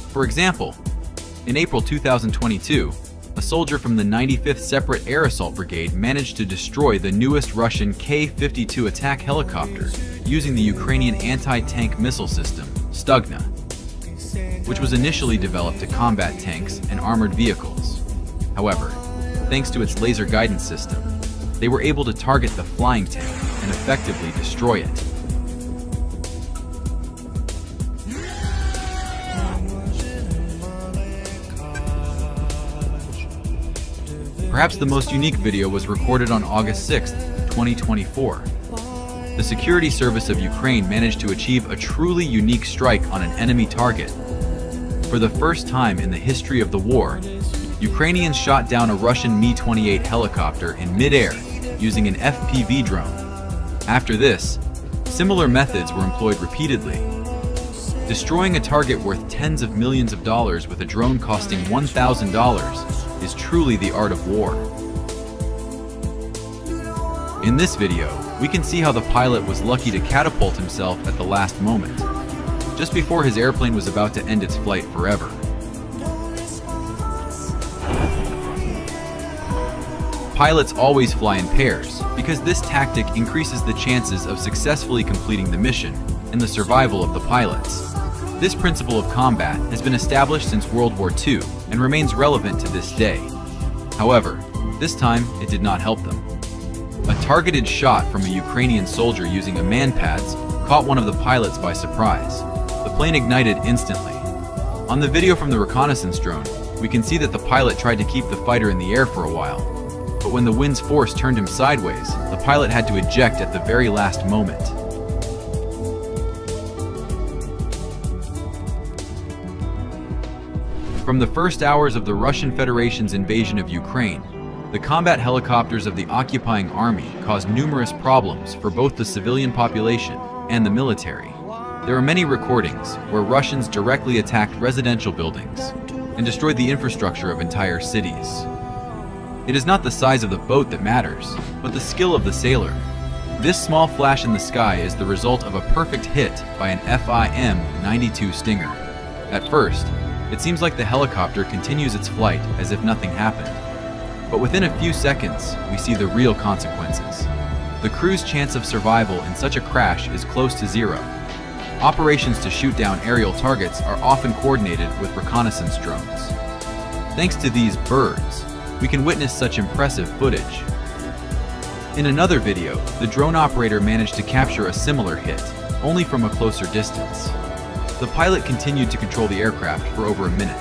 For example, in April 2022, a soldier from the 95th Separate Air Assault Brigade managed to destroy the newest Russian K-52 attack helicopter using the Ukrainian anti-tank missile system, Stugna, which was initially developed to combat tanks and armored vehicles. However, thanks to its laser guidance system, they were able to target the flying tank and effectively destroy it. Perhaps the most unique video was recorded on August 6, 2024. The security service of Ukraine managed to achieve a truly unique strike on an enemy target. For the first time in the history of the war, Ukrainians shot down a Russian Mi-28 helicopter in mid-air using an FPV drone. After this, similar methods were employed repeatedly. Destroying a target worth tens of millions of dollars with a drone costing $1,000 is truly the art of war. In this video, we can see how the pilot was lucky to catapult himself at the last moment, just before his airplane was about to end its flight forever. Pilots always fly in pairs because this tactic increases the chances of successfully completing the mission and the survival of the pilots. This principle of combat has been established since World War II and remains relevant to this day. However, this time it did not help them. A targeted shot from a Ukrainian soldier using a man-pads caught one of the pilots by surprise. The plane ignited instantly. On the video from the reconnaissance drone, we can see that the pilot tried to keep the fighter in the air for a while. But when the wind's force turned him sideways, the pilot had to eject at the very last moment. From the first hours of the Russian Federation's invasion of Ukraine, the combat helicopters of the occupying army caused numerous problems for both the civilian population and the military. There are many recordings where Russians directly attacked residential buildings and destroyed the infrastructure of entire cities. It is not the size of the boat that matters, but the skill of the sailor. This small flash in the sky is the result of a perfect hit by an FIM-92 Stinger. At first, it seems like the helicopter continues its flight as if nothing happened. But within a few seconds, we see the real consequences. The crew's chance of survival in such a crash is close to zero. Operations to shoot down aerial targets are often coordinated with reconnaissance drones. Thanks to these birds, we can witness such impressive footage. In another video, the drone operator managed to capture a similar hit, only from a closer distance. The pilot continued to control the aircraft for over a minute,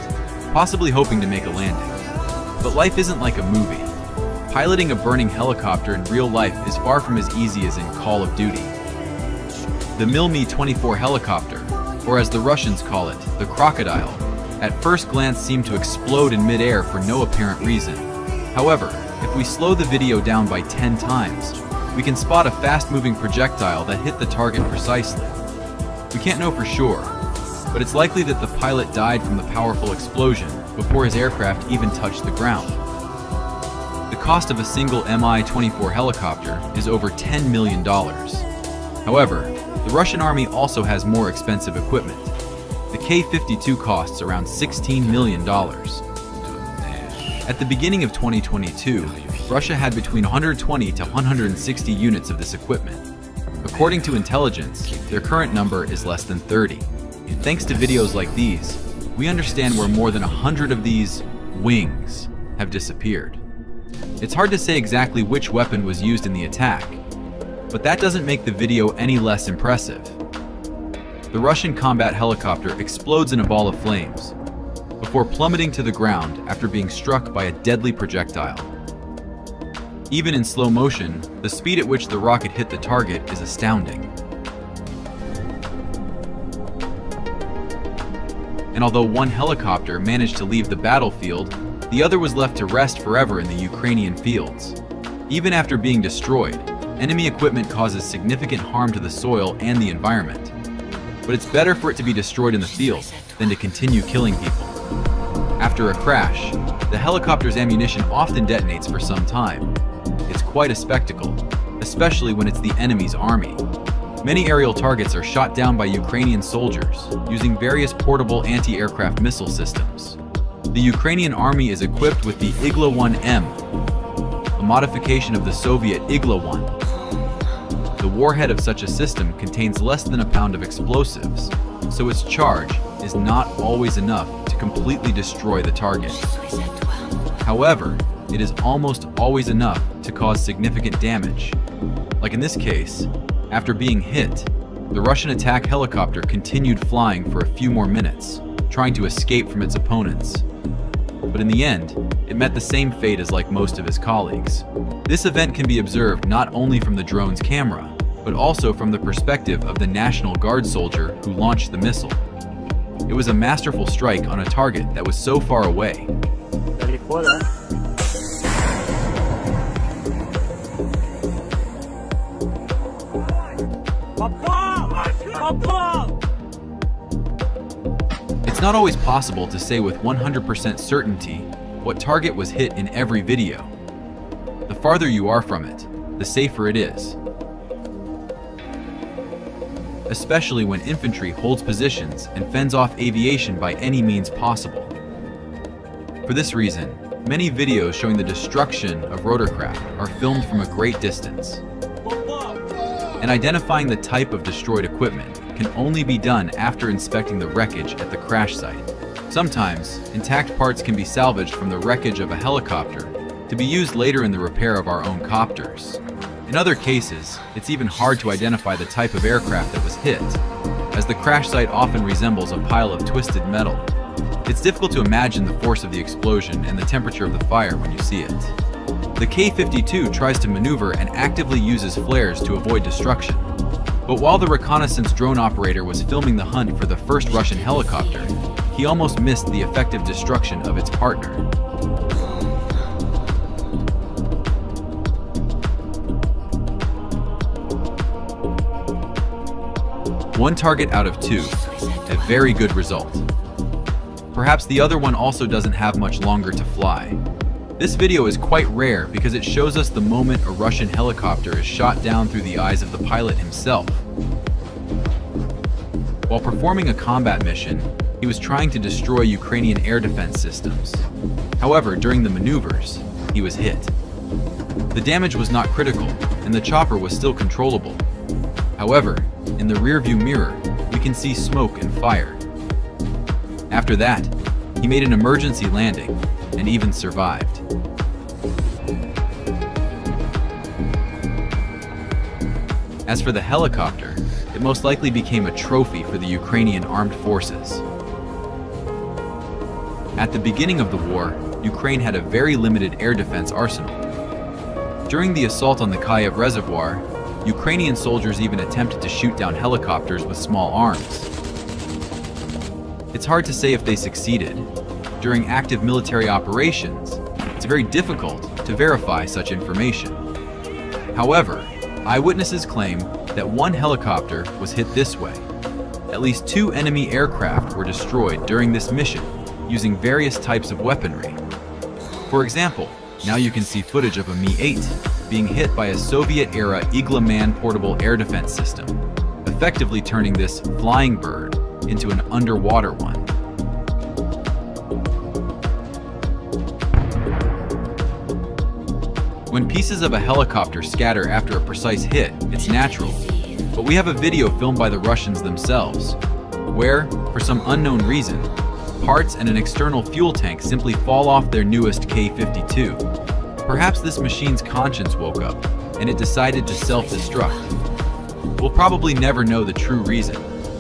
possibly hoping to make a landing. But life isn't like a movie. Piloting a burning helicopter in real life is far from as easy as in Call of Duty. The Mi-24 helicopter, or as the Russians call it, the Crocodile, at first glance seemed to explode in mid-air for no apparent reason. However, if we slow the video down by 10 times, we can spot a fast-moving projectile that hit the target precisely. We can't know for sure, but it's likely that the pilot died from the powerful explosion before his aircraft even touched the ground. The cost of a single Mi-24 helicopter is over $10 million. However, the Russian army also has more expensive equipment. The K-52 costs around $16 million. At the beginning of 2022, Russia had between 120 to 160 units of this equipment. According to intelligence, their current number is less than 30. Thanks to videos like these, we understand where more than 100 of these wings have disappeared. It's hard to say exactly which weapon was used in the attack, but that doesn't make the video any less impressive. The Russian combat helicopter explodes in a ball of flames before plummeting to the ground after being struck by a deadly projectile. Even in slow motion, the speed at which the rocket hit the target is astounding. And although one helicopter managed to leave the battlefield, the other was left to rest forever in the Ukrainian fields. Even after being destroyed, enemy equipment causes significant harm to the soil and the environment. But it's better for it to be destroyed in the field than to continue killing people. After a crash, the helicopter's ammunition often detonates for some time. It's quite a spectacle, especially when it's the enemy's army. Many aerial targets are shot down by Ukrainian soldiers using various portable anti-aircraft missile systems. The Ukrainian army is equipped with the Igla-1M, a modification of the Soviet Igla-1. The warhead of such a system contains less than a pound of explosives, so its charge is not always enough to completely destroy the target. However, it is almost always enough to cause significant damage. Like in this case, after being hit, the Russian attack helicopter continued flying for a few more minutes, trying to escape from its opponents. But in the end, it met the same fate as like most of his colleagues. This event can be observed not only from the drone's camera, but also from the perspective of the National Guard soldier who launched the missile. It was a masterful strike on a target that was so far away. It's not always possible to say with 100% certainty what target was hit in every video. The farther you are from it, the safer it is. Especially when infantry holds positions and fends off aviation by any means possible. For this reason, many videos showing the destruction of rotorcraft are filmed from a great distance. And identifying the type of destroyed equipment can only be done after inspecting the wreckage at the crash site. Sometimes, intact parts can be salvaged from the wreckage of a helicopter to be used later in the repair of our own copters. In other cases, it's even hard to identify the type of aircraft that was hit, as the crash site often resembles a pile of twisted metal. It's difficult to imagine the force of the explosion and the temperature of the fire when you see it. The K-52 tries to maneuver and actively uses flares to avoid destruction. But while the reconnaissance drone operator was filming the hunt for the first Russian helicopter, he almost missed the effective destruction of its partner. One target out of 2, a very good result. Perhaps the other one also doesn't have much longer to fly. This video is quite rare because it shows us the moment a Russian helicopter is shot down through the eyes of the pilot himself. While performing a combat mission, he was trying to destroy Ukrainian air defense systems. However, during the maneuvers, he was hit. The damage was not critical, and the chopper was still controllable. However, in the rearview mirror, we can see smoke and fire. After that, he made an emergency landing and even survived. As for the helicopter, it most likely became a trophy for the Ukrainian armed forces. At the beginning of the war, Ukraine had a very limited air defense arsenal. During the assault on the Kyiv reservoir, Ukrainian soldiers even attempted to shoot down helicopters with small arms. It's hard to say if they succeeded. During active military operations, it's very difficult to verify such information. However, eyewitnesses claim that one helicopter was hit this way. At least 2 enemy aircraft were destroyed during this mission using various types of weaponry. For example, now you can see footage of a Mi-8 being hit by a Soviet-era Igla-Man portable air defense system, effectively turning this flying bird into an underwater one. When pieces of a helicopter scatter after a precise hit, it's natural. But we have a video filmed by the Russians themselves, where, for some unknown reason, parts and an external fuel tank simply fall off their newest K-52. Perhaps this machine's conscience woke up, and it decided to self-destruct. We'll probably never know the true reason,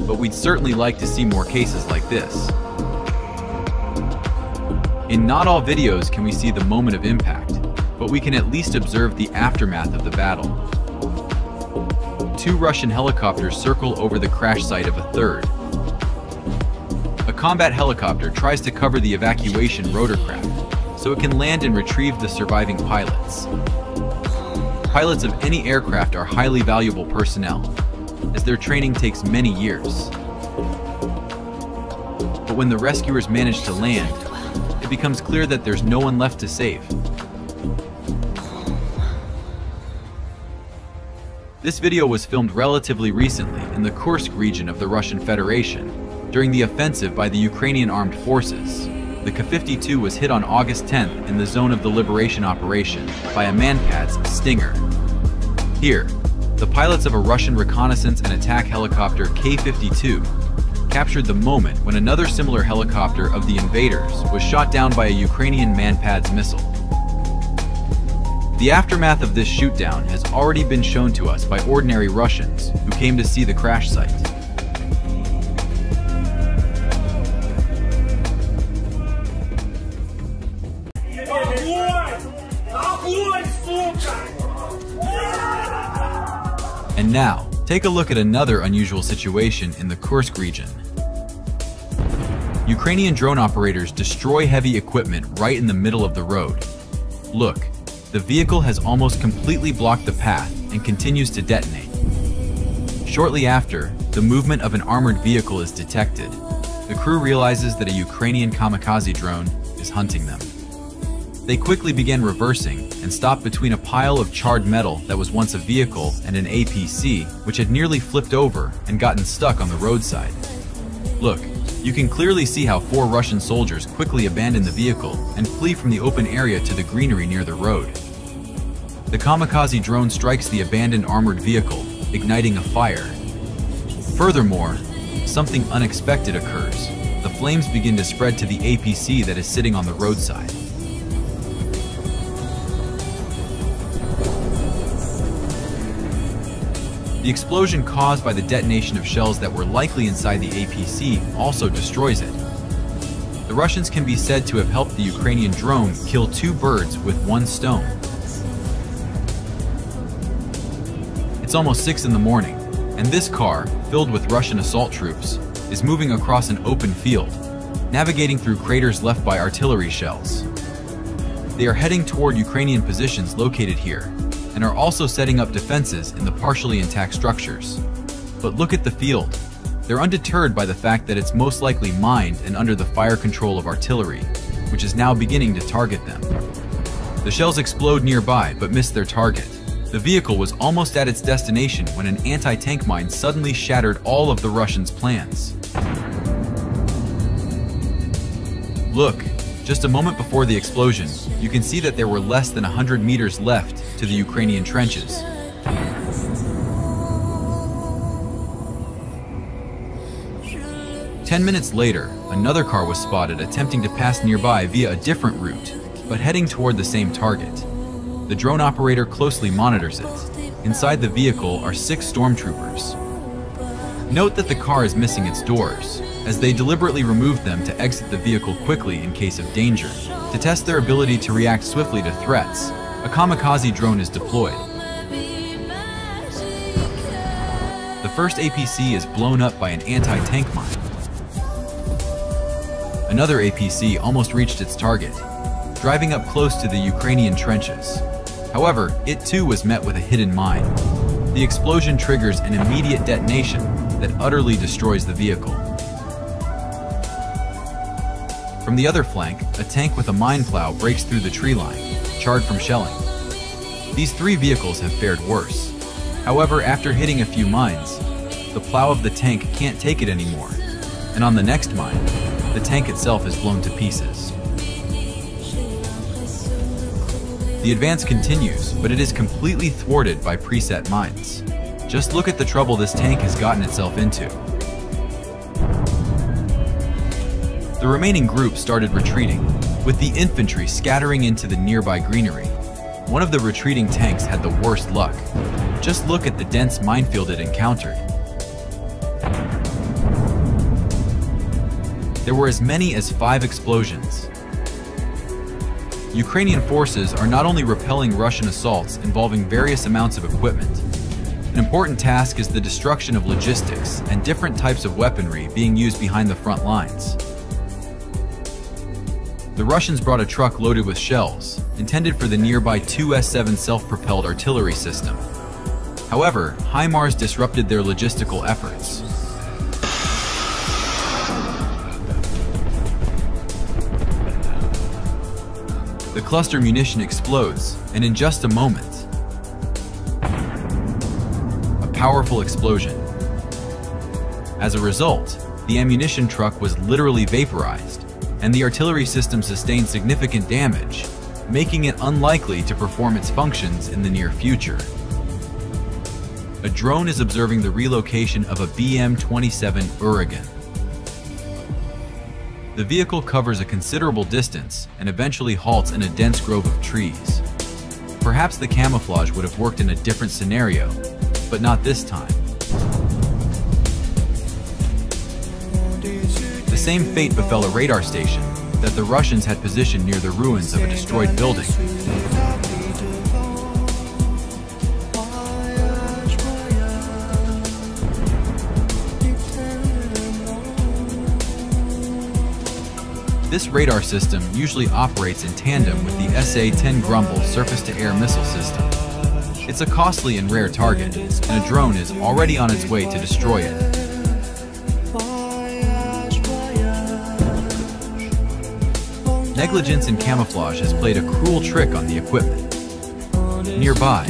but we'd certainly like to see more cases like this. In not all videos can we see the moment of impact, but we can at least observe the aftermath of the battle. 2 Russian helicopters circle over the crash site of a third. A combat helicopter tries to cover the evacuation rotorcraft, so it can land and retrieve the surviving pilots. Pilots of any aircraft are highly valuable personnel, as their training takes many years. But when the rescuers manage to land, it becomes clear that there's no one left to save. This video was filmed relatively recently in the Kursk region of the Russian Federation during the offensive by the Ukrainian armed forces. The Ka-52 was hit on August 10th in the zone of the Liberation Operation by a Manpad's Stinger. Here, the pilots of a Russian reconnaissance and attack helicopter Ka-52 captured the moment when another similar helicopter of the invaders was shot down by a Ukrainian Manpad's missile. The aftermath of this shootdown has already been shown to us by ordinary Russians who came to see the crash site. And now, take a look at another unusual situation in the Kursk region. Ukrainian drone operators destroy heavy equipment right in the middle of the road. Look, the vehicle has almost completely blocked the path and continues to detonate. Shortly after, the movement of an armored vehicle is detected. The crew realizes that a Ukrainian kamikaze drone is hunting them. They quickly began reversing and stopped between a pile of charred metal that was once a vehicle and an APC, which had nearly flipped over and gotten stuck on the roadside. Look, you can clearly see how 4 Russian soldiers quickly abandon the vehicle and flee from the open area to the greenery near the road. The kamikaze drone strikes the abandoned armored vehicle, igniting a fire. Furthermore, something unexpected occurs. The flames begin to spread to the APC that is sitting on the roadside. The explosion caused by the detonation of shells that were likely inside the APC also destroys it. The Russians can be said to have helped the Ukrainian drone kill 2 birds with 1 stone. It's almost 6 in the morning, and this car, filled with Russian assault troops, is moving across an open field, navigating through craters left by artillery shells. They are heading toward Ukrainian positions located here, and are also setting up defenses in the partially intact structures. But look at the field. They're undeterred by the fact that it's most likely mined and under the fire control of artillery, which is now beginning to target them. The shells explode nearby but miss their target. The vehicle was almost at its destination when an anti-tank mine suddenly shattered all of the Russians' plans. Look, just a moment before the explosion, you can see that there were less than 100 meters left to the Ukrainian trenches. Ten minutes later, another car was spotted attempting to pass nearby via a different route, but heading toward the same target. The drone operator closely monitors it. Inside the vehicle are 6 stormtroopers. Note that the car is missing its doors, as they deliberately removed them to exit the vehicle quickly in case of danger. To test their ability to react swiftly to threats, a kamikaze drone is deployed. The first APC is blown up by an anti-tank mine. Another APC almost reached its target, driving up close to the Ukrainian trenches. However, it too was met with a hidden mine. The explosion triggers an immediate detonation that utterly destroys the vehicle. From the other flank, a tank with a mine plow breaks through the tree line, charred from shelling. These 3 vehicles have fared worse. However, after hitting a few mines, the plow of the tank can't take it anymore, and on the next mine, the tank itself is blown to pieces. The advance continues, but it is completely thwarted by preset mines. Just look at the trouble this tank has gotten itself into. The remaining group started retreating, with the infantry scattering into the nearby greenery. One of the retreating tanks had the worst luck. Just look at the dense minefield it encountered. There were as many as 5 explosions. Ukrainian forces are not only repelling Russian assaults involving various amounts of equipment. An important task is the destruction of logistics and different types of weaponry being used behind the front lines. The Russians brought a truck loaded with shells, intended for the nearby 2S-7 self-propelled artillery system. However, HIMARS disrupted their logistical efforts. The cluster munition explodes, and in just a moment, powerful explosion. As a result, the ammunition truck was literally vaporized, and the artillery system sustained significant damage, making it unlikely to perform its functions in the near future. A drone is observing the relocation of a BM-27 Uragan. The vehicle covers a considerable distance and eventually halts in a dense grove of trees. Perhaps the camouflage would have worked in a different scenario, but not this time. The same fate befell a radar station that the Russians had positioned near the ruins of a destroyed building. This radar system usually operates in tandem with the SA-10 Grumble surface-to-air missile system. It's a costly and rare target, and a drone is already on its way to destroy it. Negligence and camouflage has played a cruel trick on the equipment. Nearby,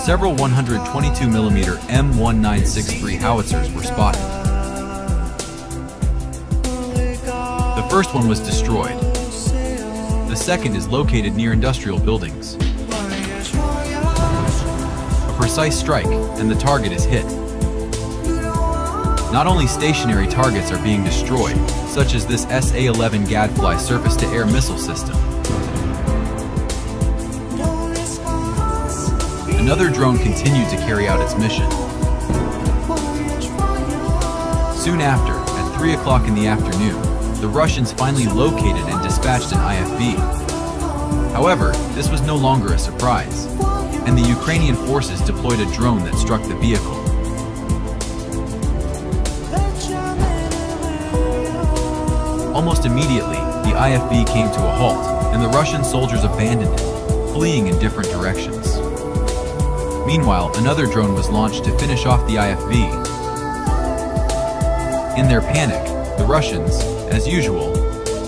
several 122mm M1963 howitzers were spotted. The first one was destroyed. The second is located near industrial buildings. A precise strike, and the target is hit. Not only stationary targets are being destroyed, such as this SA-11 Gadfly surface-to-air missile system. Another drone continued to carry out its mission. Soon after, at 3 o'clock in the afternoon, the Russians finally located and dispatched an IFV. However, this was no longer a surprise, and the Ukrainian forces deployed a drone that struck the vehicle. Almost immediately, the IFV came to a halt, and the Russian soldiers abandoned it, fleeing in different directions. Meanwhile, another drone was launched to finish off the IFV. In their panic, the Russians, as usual,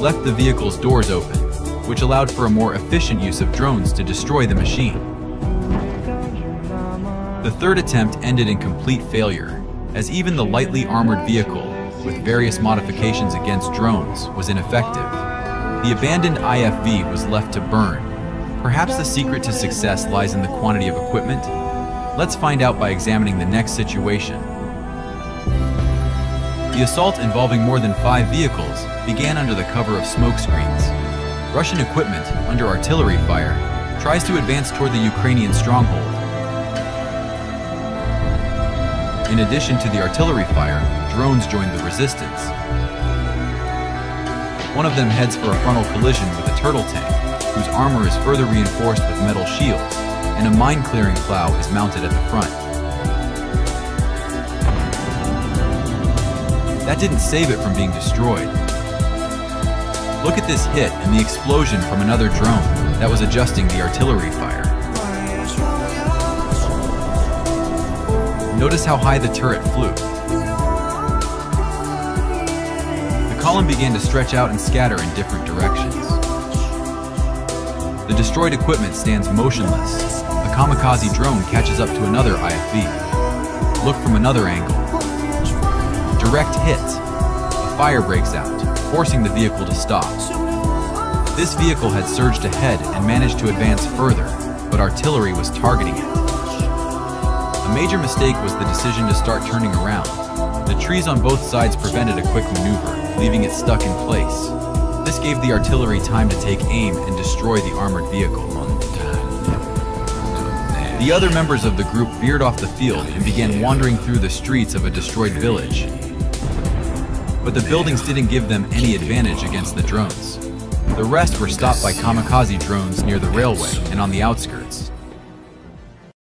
left the vehicle's doors open, which allowed for a more efficient use of drones to destroy the machine. The third attempt ended in complete failure, as even the lightly armored vehicle, with various modifications against drones, was ineffective. The abandoned IFV was left to burn. Perhaps the secret to success lies in the quantity of equipment? Let's find out by examining the next situation. The assault, involving more than 5 vehicles, began under the cover of smoke screens. Russian equipment, under artillery fire, tries to advance toward the Ukrainian stronghold. In addition to the artillery fire, drones joined the resistance. One of them heads for a frontal collision with a turtle tank, whose armor is further reinforced with metal shields, and a mine-clearing plow is mounted at the front. That didn't save it from being destroyed. Look at this hit and the explosion from another drone that was adjusting the artillery fire. Notice how high the turret flew. The column began to stretch out and scatter in different directions. The destroyed equipment stands motionless. A kamikaze drone catches up to another IFV. Look from another angle. Direct hit. A fire breaks out, forcing the vehicle to stop. This vehicle had surged ahead and managed to advance further, but artillery was targeting it. A major mistake was the decision to start turning around. The trees on both sides prevented a quick maneuver, leaving it stuck in place. This gave the artillery time to take aim and destroy the armored vehicle. The other members of the group veered off the field and began wandering through the streets of a destroyed village. But the buildings didn't give them any advantage against the drones. The rest were stopped by kamikaze drones near the railway and on the outskirts.